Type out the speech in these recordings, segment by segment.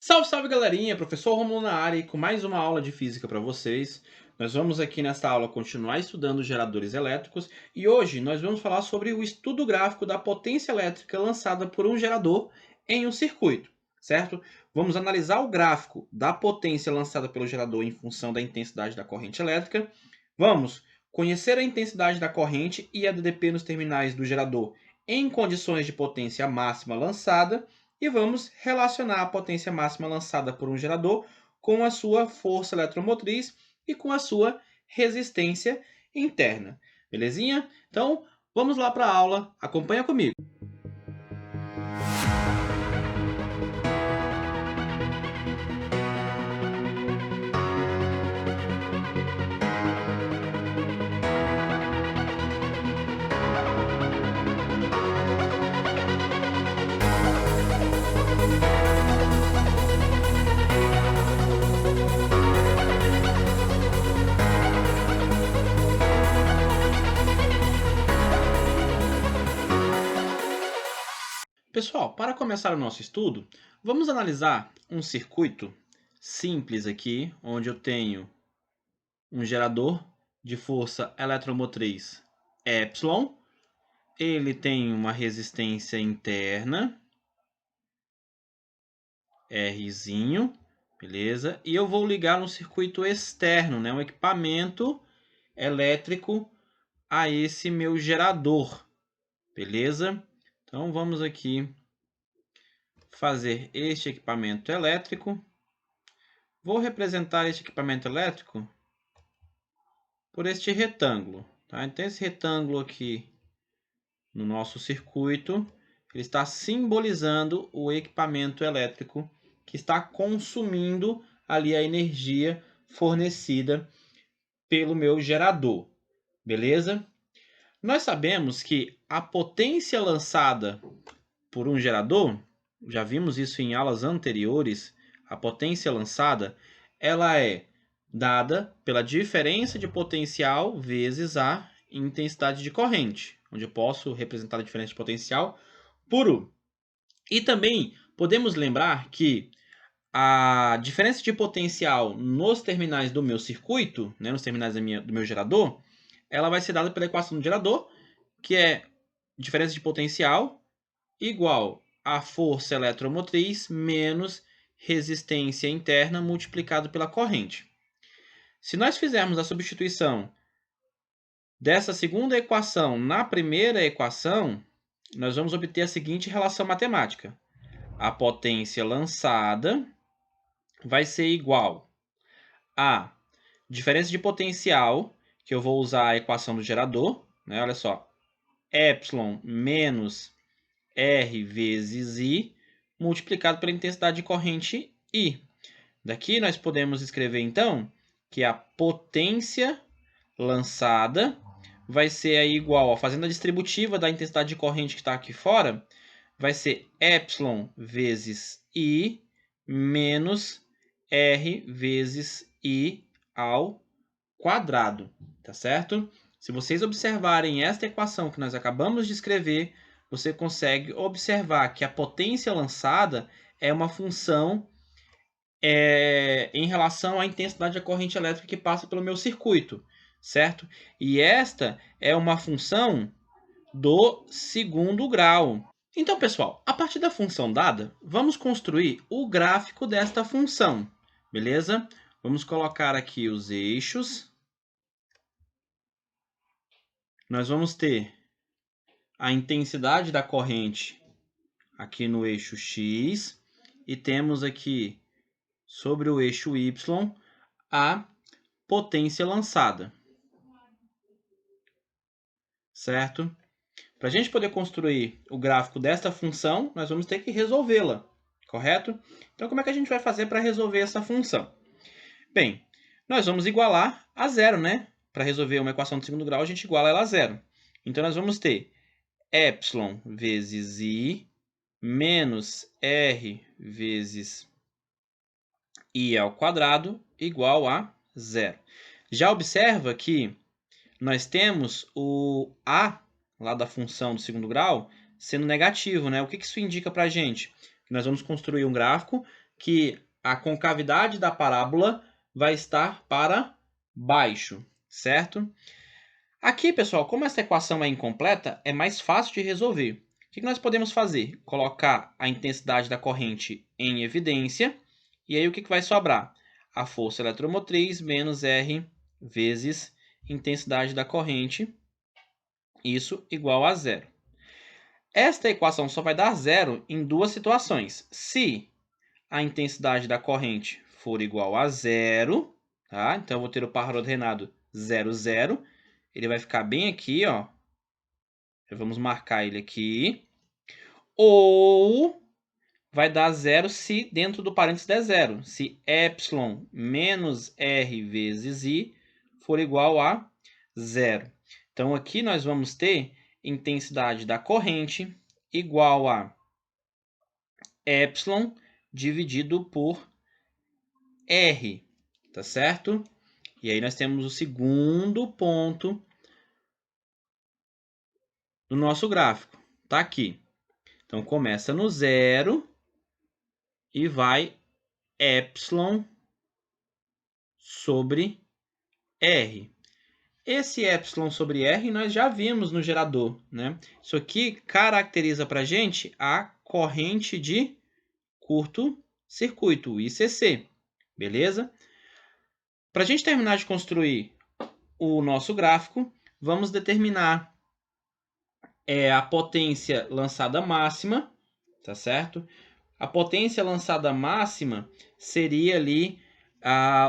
Salve, salve galerinha, professor Romulo na área e com mais uma aula de física para vocês. Nós vamos aqui nesta aula continuar estudando geradores elétricos e hoje nós vamos falar sobre o estudo gráfico da potência elétrica lançada por um gerador em um circuito, certo? Vamos analisar o gráfico da potência lançada pelo gerador em função da intensidade da corrente elétrica. Vamos conhecer a intensidade da corrente e a DDP nos terminais do gerador em condições de potência máxima lançada. E vamos relacionar a potência máxima lançada por um gerador com a sua força eletromotriz e com a sua resistência interna. Belezinha? Então, vamos lá para a aula. Acompanha comigo. Pessoal, para começar o nosso estudo, vamos analisar um circuito simples aqui, onde eu tenho um gerador de força eletromotriz epsilon. Ele tem uma resistência interna, Rzinho, beleza? E eu vou ligar um circuito externo, né? Um equipamento elétrico a esse meu gerador, beleza? Então vamos aqui fazer este equipamento elétrico. Vou representar este equipamento elétrico por este retângulo, tá? Então esse retângulo aqui no nosso circuito, ele está simbolizando o equipamento elétrico que está consumindo ali a energia fornecida pelo meu gerador, beleza? Nós sabemos que a potência lançada por um gerador, já vimos isso em aulas anteriores, a potência lançada, ela é dada pela diferença de potencial vezes a intensidade de corrente, onde eu posso representar a diferença de potencial por U. E também podemos lembrar que a diferença de potencial nos terminais do meu circuito, né, nos terminais do meu gerador, ela vai ser dada pela equação do gerador, que é diferença de potencial igual a força eletromotriz menos resistência interna multiplicado pela corrente. Se nós fizermos a substituição dessa segunda equação na primeira equação, nós vamos obter a seguinte relação matemática. A potência lançada vai ser igual a diferença de potencial, que eu vou usar a equação do gerador, né? Olha só, epsilon menos R vezes I, multiplicado pela intensidade de corrente I. Daqui nós podemos escrever, então, que a potência lançada vai ser aí igual, ó, fazendo a distributiva da intensidade de corrente que está aqui fora, vai ser epsilon vezes I menos R vezes I ao quadrado, tá certo? Se vocês observarem esta equação que nós acabamos de escrever, você consegue observar que a potência lançada é uma função em relação à intensidade da corrente elétrica que passa pelo meu circuito, certo? E esta é uma função do segundo grau. Então, pessoal, a partir da função dada, vamos construir o gráfico desta função, beleza? Vamos colocar aqui os eixos. Nós vamos ter a intensidade da corrente aqui no eixo X e temos aqui sobre o eixo Y a potência lançada, certo? Para a gente poder construir o gráfico desta função, nós vamos ter que resolvê-la, correto? Então, como é que a gente vai fazer para resolver essa função? Bem, nós vamos igualar a zero, né? Para resolver uma equação de segundo grau, a gente iguala ela a zero. Então, nós vamos ter epsilon vezes I menos R vezes I ao quadrado igual a zero. Já observa que nós temos o A lá da função do segundo grau sendo negativo, né? O que isso indica para a gente? Nós vamos construir um gráfico que a concavidade da parábola vai estar para baixo, certo? Aqui, pessoal, como essa equação é incompleta, é mais fácil de resolver. O que nós podemos fazer? Colocar a intensidade da corrente em evidência, e aí o que vai sobrar? A força eletromotriz menos R vezes intensidade da corrente, isso igual a zero. Esta equação só vai dar zero em duas situações. Se a intensidade da corrente for igual a zero, tá? Então eu vou ter o par ordenado 0, 0. Ele vai ficar bem aqui, ó. Vamos marcar ele aqui. Ou vai dar zero se dentro do parênteses der zero. Se epsilon menos r vezes i for igual a zero. Então aqui nós vamos ter intensidade da corrente igual a epsilon dividido por r, tá certo? E aí nós temos o segundo ponto do nosso gráfico, tá aqui. Então começa no zero e vai epsilon sobre r. Esse epsilon sobre r nós já vimos no gerador, né? Isso aqui caracteriza para a gente a corrente de curto-circuito, ICC, beleza? Para a gente terminar de construir o nosso gráfico, vamos determinar a potência lançada máxima, tá certo? A potência lançada máxima seria ali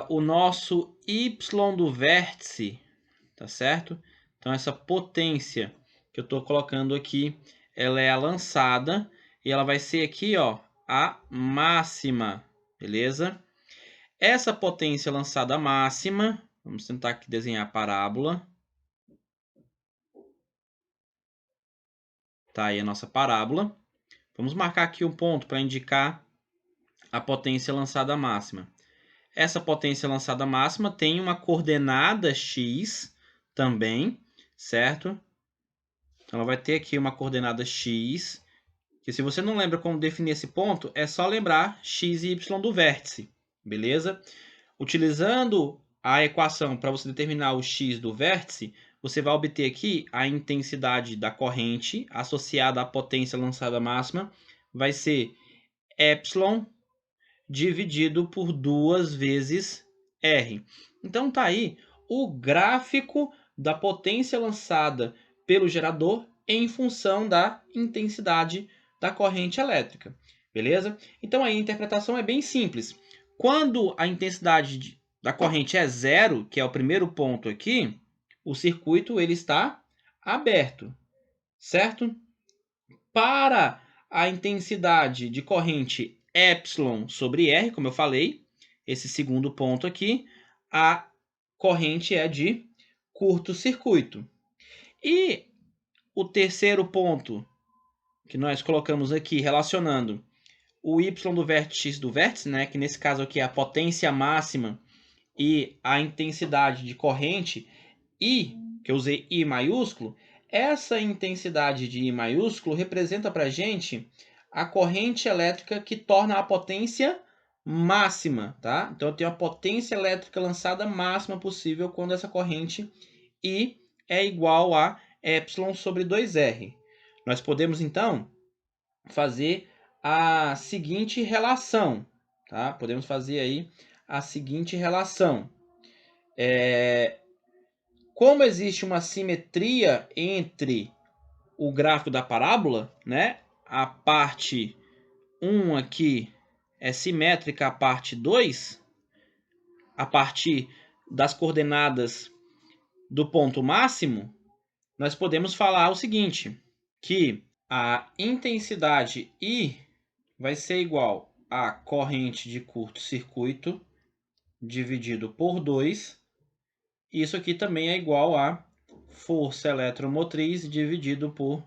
o nosso y do vértice, tá certo? Então, essa potência que eu estou colocando aqui, ela é a lançada e ela vai ser aqui, ó, a máxima, beleza? Essa potência lançada máxima, vamos tentar aqui desenhar a parábola. Tá aí a nossa parábola. Vamos marcar aqui um ponto para indicar a potência lançada máxima. Essa potência lançada máxima tem uma coordenada x também, certo? Então, ela vai ter aqui uma coordenada x, que se você não lembra como definir esse ponto, é só lembrar x e y do vértice, beleza? Utilizando a equação para você determinar o x do vértice, você vai obter aqui a intensidade da corrente associada à potência lançada máxima, vai ser epsilon dividido por 2 vezes R. Então tá aí o gráfico da potência lançada pelo gerador em função da intensidade da corrente elétrica, beleza? Então aí a interpretação é bem simples. Quando a intensidade da corrente é zero, que é o primeiro ponto aqui, o circuito ele está aberto, certo? Para a intensidade de corrente epsilon sobre R, como eu falei, esse segundo ponto aqui, a corrente é de curto-circuito. E o terceiro ponto que nós colocamos aqui, relacionando o y do vértice x do vértice, né, que nesse caso aqui é a potência máxima e a intensidade de corrente, I, que eu usei I maiúsculo, essa intensidade de I maiúsculo representa para a gente a corrente elétrica que torna a potência máxima, tá? Então eu tenho a potência elétrica lançada máxima possível quando essa corrente I é igual a epsilon sobre 2R. Nós podemos então fazer a seguinte relação, tá? Podemos fazer aí a seguinte relação. Como existe uma simetria entre o gráfico da parábola, né? A parte 1 aqui é simétrica à parte 2, a partir das coordenadas do ponto máximo, nós podemos falar o seguinte, que a intensidade I vai ser igual a corrente de curto-circuito dividido por 2. Isso aqui também é igual a força eletromotriz dividido por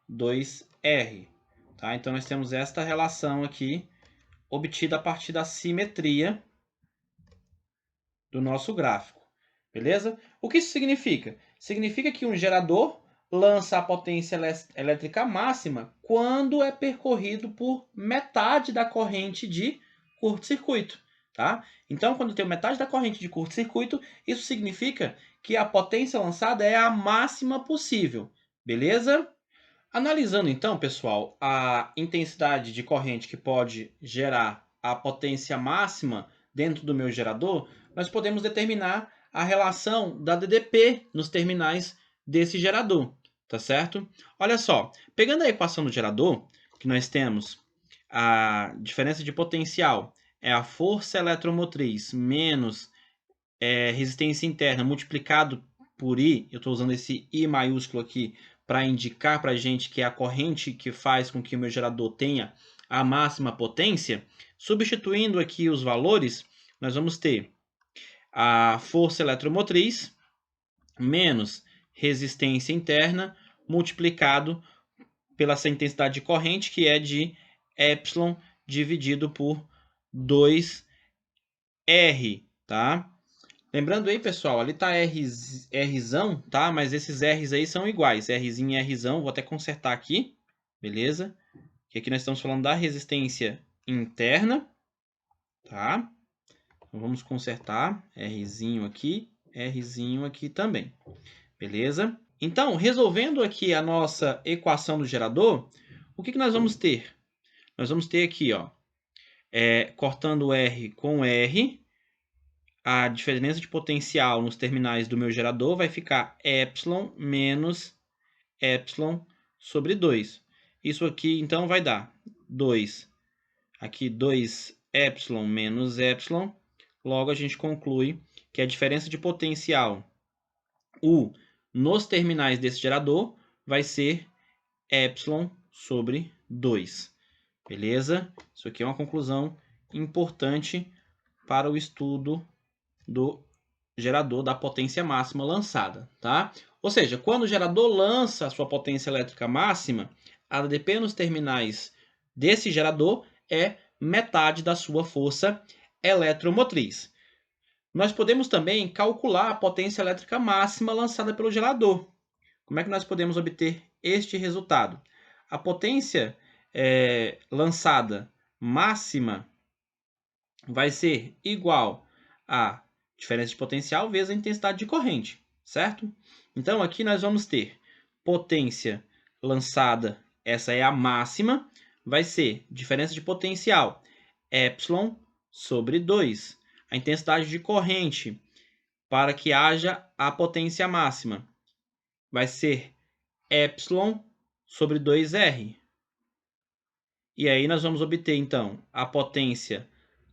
2R. Tá? Então, nós temos esta relação aqui, obtida a partir da simetria do nosso gráfico. Beleza? O que isso significa? Significa que um gerador lança a potência elétrica máxima quando é percorrido por metade da corrente de curto-circuito, tá? Então, quando eu tenho metade da corrente de curto-circuito, isso significa que a potência lançada é a máxima possível, beleza? Analisando então, pessoal, a intensidade de corrente que pode gerar a potência máxima dentro do meu gerador, nós podemos determinar a relação da DDP nos terminais desse gerador, tá certo? Olha só, pegando a equação do gerador, que nós temos a diferença de potencial é a força eletromotriz menos resistência interna multiplicado por I, eu estou usando esse I maiúsculo aqui para indicar para a gente que é a corrente que faz com que o meu gerador tenha a máxima potência. Substituindo aqui os valores, nós vamos ter a força eletromotriz menos resistência interna multiplicado pela essa intensidade de corrente, que é de epsilon dividido por 2R, tá? Lembrando aí, pessoal, ali tá Rzão, tá? Mas esses R's aí são iguais, Rzinho e Rzão, vou até consertar aqui, beleza? Que aqui nós estamos falando da resistência interna, tá? Então vamos consertar Rzinho aqui também, beleza? Então, resolvendo aqui a nossa equação do gerador, o que nós vamos ter? Nós vamos ter aqui, ó, cortando R com R, a diferença de potencial nos terminais do meu gerador vai ficar epsilon menos epsilon sobre 2. Isso aqui, então, vai dar 2. Aqui, 2 epsilon menos epsilon. Logo, a gente conclui que a diferença de potencial U nos terminais desse gerador vai ser epsilon sobre 2. Beleza? Isso aqui é uma conclusão importante para o estudo do gerador da potência máxima lançada, tá? Ou seja, quando o gerador lança a sua potência elétrica máxima, a ADP nos terminais desse gerador é metade da sua força eletromotriz. Nós podemos também calcular a potência elétrica máxima lançada pelo gerador. Como é que nós podemos obter este resultado? A potência lançada máxima vai ser igual a diferença de potencial vezes a intensidade de corrente, certo? Então, aqui nós vamos ter potência lançada, essa é a máxima, vai ser diferença de potencial, epsilon sobre 2. A intensidade de corrente, para que haja a potência máxima, vai ser epsilon sobre 2R. E aí nós vamos obter, então, a potência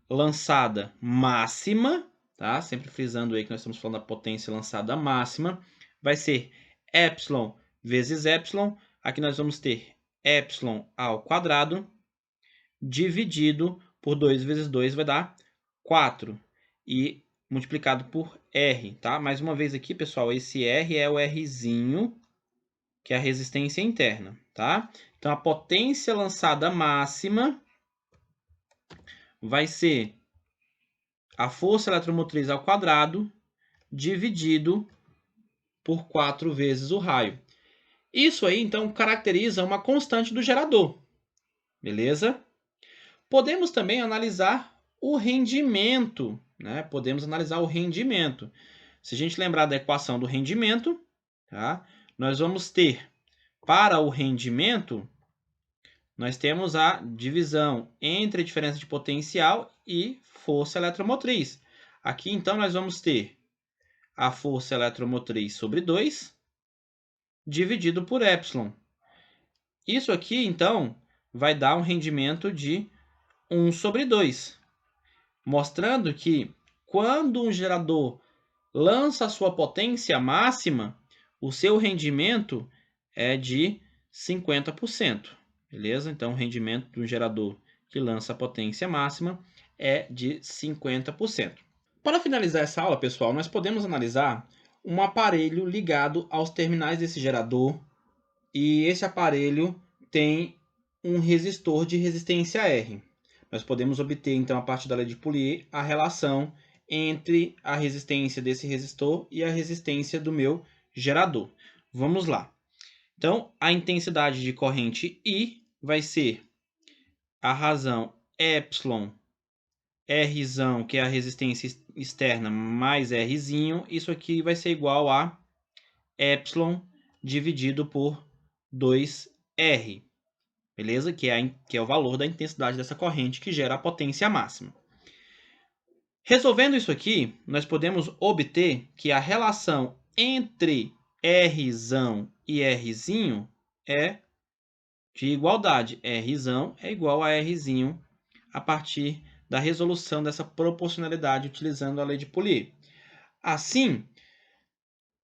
lançada máxima, tá? Sempre frisando aí que nós estamos falando da potência lançada máxima, vai ser epsilon vezes epsilon. Aqui nós vamos ter epsilon ao quadrado dividido por 2 vezes 2 vai dar 4. E multiplicado por R, tá? Mais uma vez aqui, pessoal, esse R é o Rzinho, que é a resistência interna, tá? Então, a potência lançada máxima vai ser a força eletromotriz ao quadrado dividido por 4 vezes o raio. Isso aí, então, caracteriza uma constante do gerador, beleza? Podemos também analisar o rendimento, né? Podemos analisar o rendimento. Se a gente lembrar da equação do rendimento, tá? Nós vamos ter, para o rendimento, nós temos a divisão entre a diferença de potencial e força eletromotriz. Aqui, então, nós vamos ter a força eletromotriz sobre 2 dividido por epsilon. Isso aqui, então, vai dar um rendimento de 1 sobre 2, mostrando que quando um gerador lança a sua potência máxima, o seu rendimento é de 50%. Beleza? Então, o rendimento de um gerador que lança a potência máxima é de 50%. Para finalizar essa aula, pessoal, nós podemos analisar um aparelho ligado aos terminais desse gerador, e esse aparelho tem um resistor de resistência R. Nós podemos obter, então, a partir da lei de Poulier, a relação entre a resistência desse resistor e a resistência do meu gerador. Vamos lá. Então, a intensidade de corrente I vai ser a razão epsilon R, que é a resistência externa, mais Rzinho, isso aqui vai ser igual a epsilon dividido por 2R, beleza? Que é o valor da intensidade dessa corrente que gera a potência máxima. Resolvendo isso aqui, nós podemos obter que a relação entre Rzão e Rzinho é de igualdade. Rzão é igual a Rzinho a partir da resolução dessa proporcionalidade utilizando a lei de Poulier. Assim,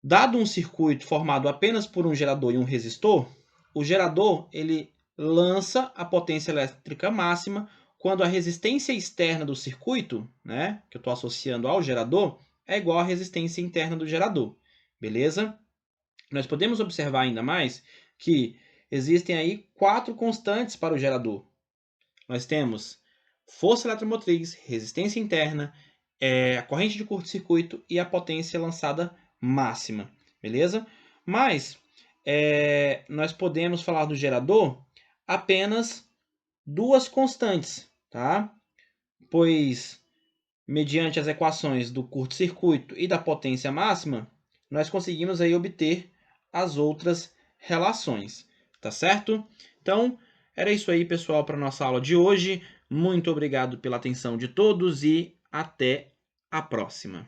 dado um circuito formado apenas por um gerador e um resistor, o gerador ele lança a potência elétrica máxima quando a resistência externa do circuito, né, que eu estou associando ao gerador, é igual à resistência interna do gerador. Beleza? Nós podemos observar ainda mais que existem aí 4 constantes para o gerador. Nós temos força eletromotriz, resistência interna, a corrente de curto-circuito e a potência lançada máxima, beleza? Mas nós podemos falar do gerador apenas 2 constantes, tá? Pois, mediante as equações do curto-circuito e da potência máxima, nós conseguimos aí obter as outras relações, tá certo? Então, era isso aí, pessoal, para a nossa aula de hoje. Muito obrigado pela atenção de todos e até a próxima.